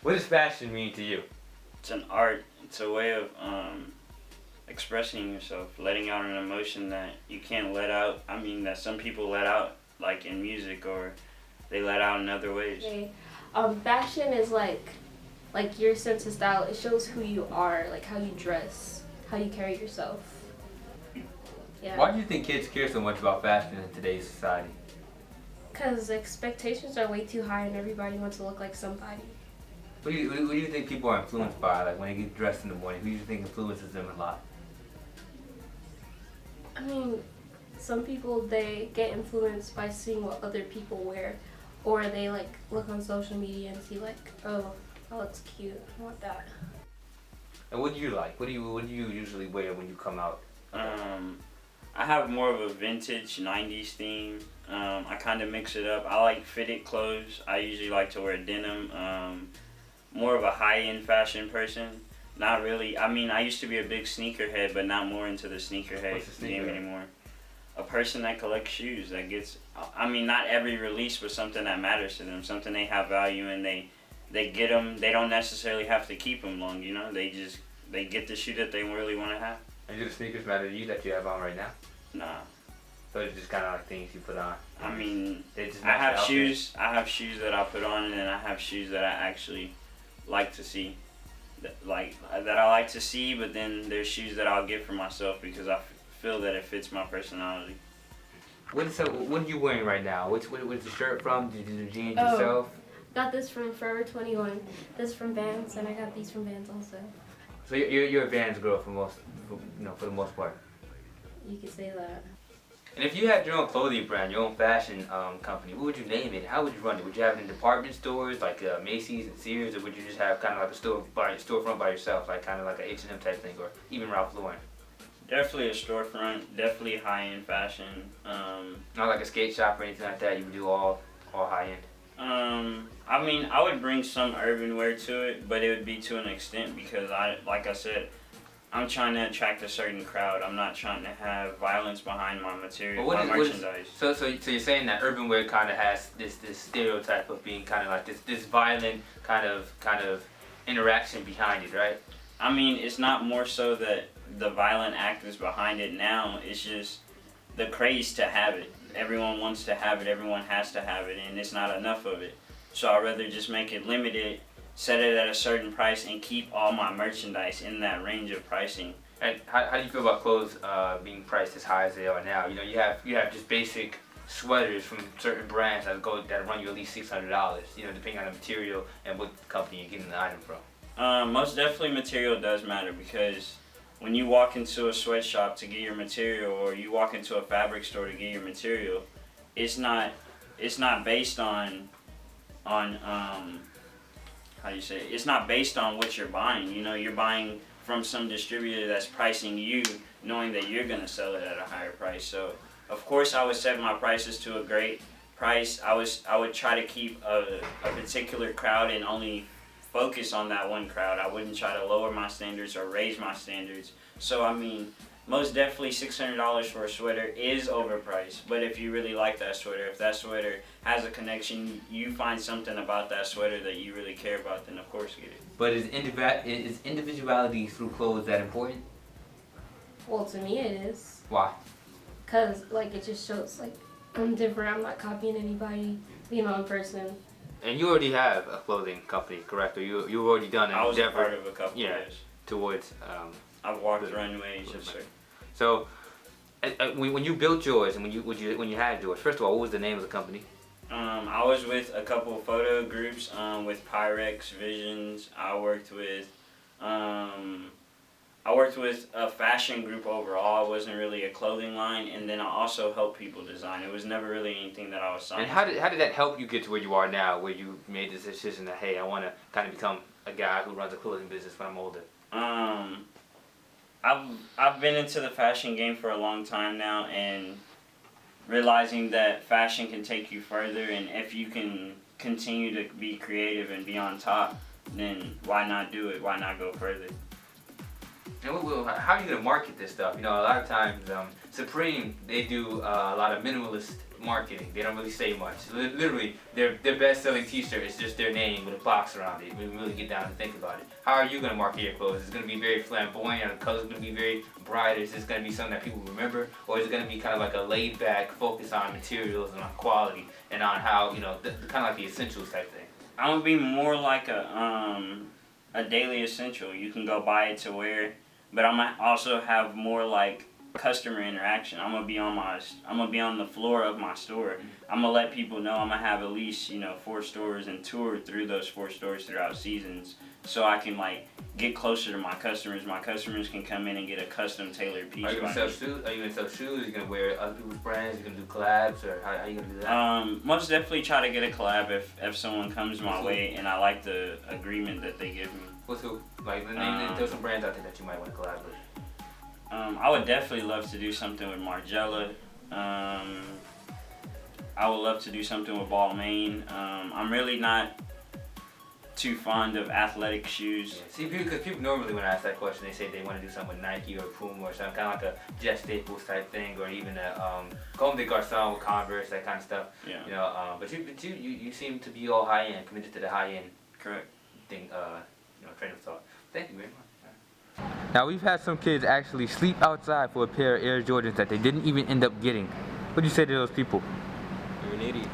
What does fashion mean to you? It's an art. It's a way of expressing yourself, letting out an emotion that you can't let out. I mean, that some people let out, like in music, or they let out in other ways. Okay. Fashion is like your sense of style. It shows who you are, like how you dress, how you carry yourself. Yeah. Why do you think kids care so much about fashion in today's society? Because expectations are way too high and everybody wants to look like somebody. What do you think people are influenced by? Like when they get dressed in the morning, who do you think influences them a lot? I mean, some people, they get influenced by seeing what other people wear, or they like look on social media and see like, oh, that looks cute, I want that. And what do you like? What do you usually wear when you come out? I have more of a vintage 90s theme. I kind of mix it up. I like fitted clothes. I usually like to wear denim. More of a high-end fashion person. Not really. I mean, I used to be a big sneakerhead, but not more into the sneakerhead game anymore. A person that collects shoes, that gets, I mean, not every release, but something that matters to them, something they have value in. They get them. They don't necessarily have to keep them long, you know. They get the shoe that they really want to have. And do the sneakers matter to you that you have on right now? Nah. So it's just kind of like things you put on. I mean, They just I match the have outfit? shoes. I have shoes that I put on, and then I have shoes that I actually like to see. That I like to see, but then there's shoes that I'll get for myself because I feel that it fits my personality. What are you wearing right now? What's the shirt from? Did you do the jeans Oh. yourself? Got this from Forever 21, this from Vans, and I got these from Vans also. So you're a Vans girl for the most part. You could say that. And if you had your own clothing brand, your own fashion company, what would you name it? How would you run it? Would you have it in department stores like Macy's and Sears, or would you just have kind of like a storefront by yourself, like kind of like an H&M type thing, or even Ralph Lauren? Definitely a storefront. Definitely high-end fashion. Not like a skate shop or anything like that. You would do all high end. I mean, I would bring some urban wear to it, but it would be to an extent because like I said, I'm trying to attract a certain crowd. I'm not trying to have violence behind my material, my merchandise. So you're saying that urban wear kind of has this stereotype of being kind of like this violent kind of interaction behind it, right? I mean, it's not more so that the violent act is behind it now. It's just the craze to have it. Everyone wants to have it. Everyone has to have it, and it's not enough of it. So I'd rather just make it limited, set it at a certain price, and keep all my merchandise in that range of pricing. And how do you feel about clothes being priced as high as they are now? You know, you have just basic sweaters from certain brands that run you at least $600. You know, depending on the material and what company you're getting the item from. Most definitely, material does matter because when you walk into a sweatshop to get your material, or you walk into a fabric store to get your material, it's not based on how do you say it? It's not based on what you're buying. You know, you're buying from some distributor that's pricing you, knowing that you're gonna sell it at a higher price. So, of course, I would set my prices to a great price. I would try to keep a particular crowd and only focus on that one crowd. I wouldn't try to lower my standards or raise my standards. So, I mean, most definitely $600 for a sweater is overpriced. But if you really like that sweater, if that sweater has a connection, you find something about that sweater that you really care about, then of course get it. But is individuality through clothes that important? Well, to me it is. Why? Cause like it just shows like I'm different. I'm not copying anybody. Being my own person. And you already have a clothing company, correct? Or you've already done an I was endeavor, a part of a couple years. towards. I've walked runways, yes sir. So, when you built yours and when you had yours, first of all, what was the name of the company? I was with a couple of photo groups, with Pyrex Visions. I worked with a fashion group overall. It wasn't really a clothing line, and then I also helped people design. It was never really anything that I was signed. And how did that help you get to where you are now, where you made this decision that, hey, I want to kind of become a guy who runs a clothing business when I'm older? I've been into the fashion game for a long time now, and realizing that fashion can take you further, and if you can continue to be creative and be on top, then why not do it? Why not go further? And how are you going to market this stuff? You know, a lot of times, Supreme, they do a lot of minimalist marketing. They don't really say much. Literally, their best-selling T-shirt is just their name with a box around it. When you really get down and think about it, how are you gonna market your clothes? Is it gonna be very flamboyant? Are the colors gonna be very bright? Is this gonna be something that people remember, or is it gonna be kind of like a laid-back focus on materials and on quality and on how kind of like the essentials type thing? I'm gonna be more like a daily essential. You can go buy it to wear, but I might also have more like customer interaction. I'm gonna be on the floor of my store. I'm gonna let people know I'm gonna have at least 4 stores and tour through those 4 stores throughout seasons, so I can like get closer to my customers. My customers can come in and get a custom tailored piece. Are you gonna sell shoes? Are you gonna sell shoes? Are you gonna wear other people's brands? Are you gonna do collabs, or how are you gonna do that? Most definitely try to get a collab if someone comes my way and I like the agreement that they give me. What's who? Like there's some brands out there that you might want to collab with. I would definitely love to do something with Margiela. I would love to do something with Balmain. I'm really not too fond of athletic shoes. Yeah. See, because people normally when I ask that question, they say they want to do something with Nike or Puma or something, kind of like a Jet Staples type thing, or even a Comme des Garçons with Converse, that kind of stuff. Yeah. But you seem to be all high end, committed to the high end. Correct. Thing, train of thought. Thank you very much. Now we've had some kids actually sleep outside for a pair of Air Jordans that they didn't even end up getting. What do you say to those people? You're an idiot.